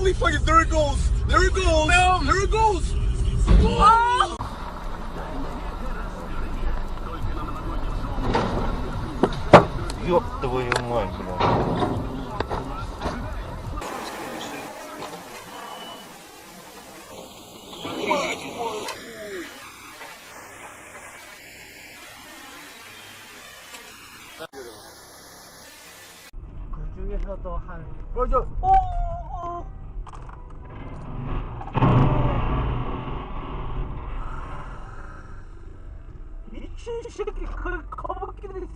holy fucking, there it goes! There it goes! No. There it goes! Oh! Ёб твою мать, блядь. 그 중에서도 한 맞아. 미친 새끼 그걸 거북이네.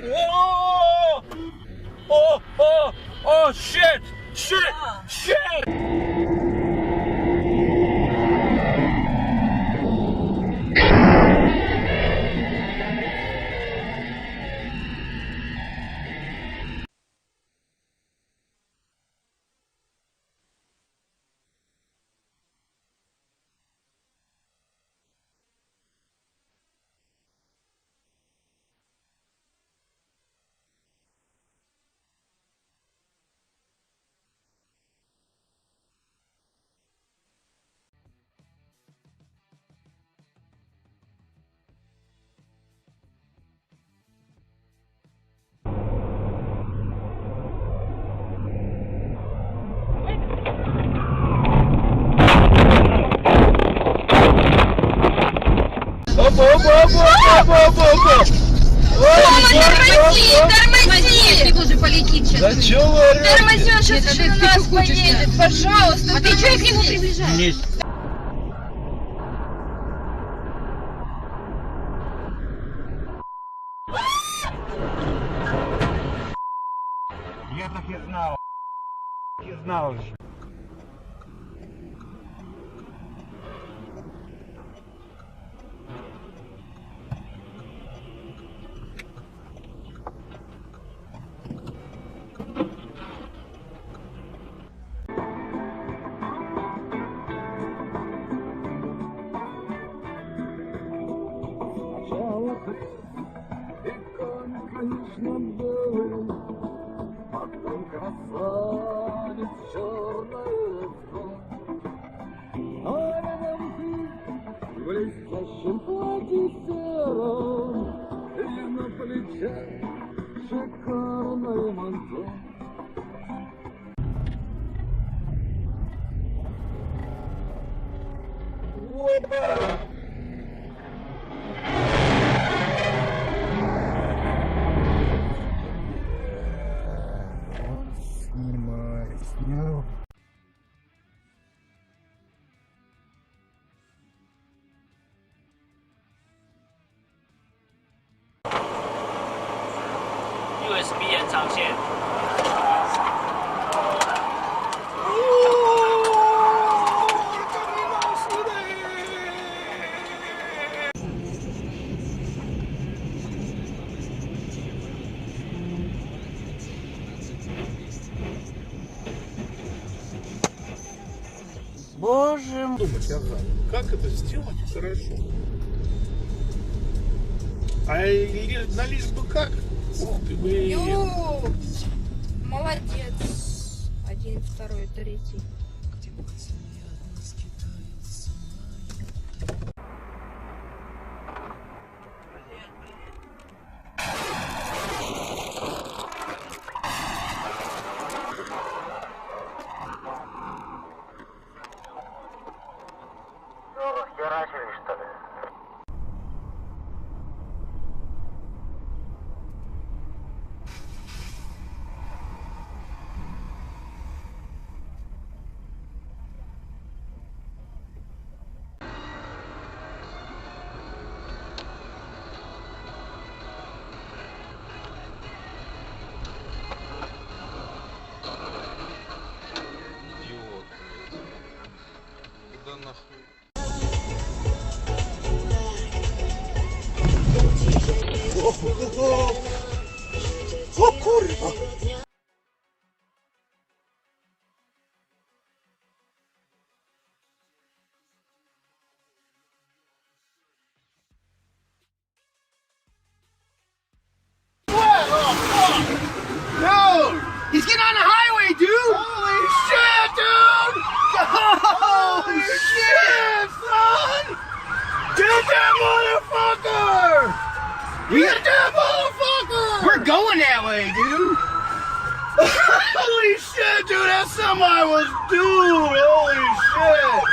Oh! Oh! Oh! Oh! Shit! Shit! Shit! Тормози! Боже, полетит сейчас. Да чё вы орёте? Тормози, он сейчас еще на нас поедет. Пожалуйста, ты чё к нему приближаешь? Я так и знал. Не знал же. Конечно, был, потом красавец черная кровь. А рядом ты в блестящем платье сером, и на плечах шикарное манто. Опа! Снял. USB 延长线。Боже мой. Думать, ага, как это сделать хорошо. На лишь бы как? Ух ты, блин. Молодец. 1, 2, 3. We're going that way, dude. Holy shit, dude, that semi was, dude, holy shit.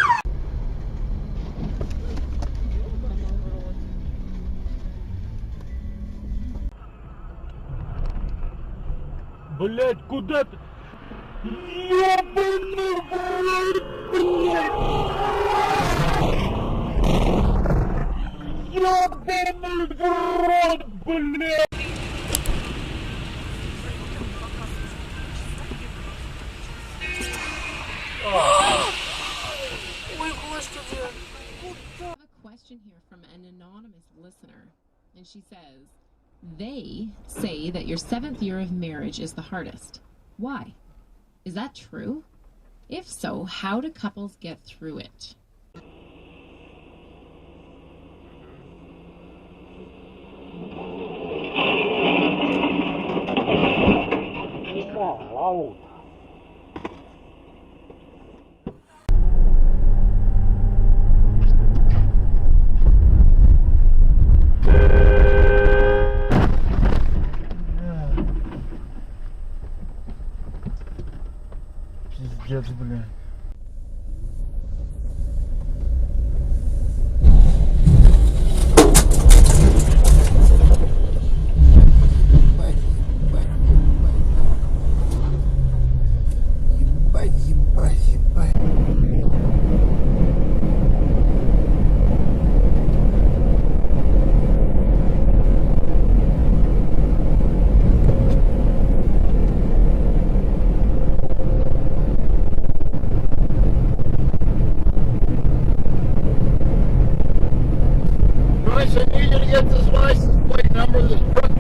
Блять, куда ты? Ёбаный в рот, блять! Ёбаный в рот, блять! I have a question here from an anonymous listener, and she says, they say that your 7th year of marriage is the hardest. Why? Is that true? If so, how do couples get through it? Пиздец, блядь. Bryce, I need you to get this license plate number of this truck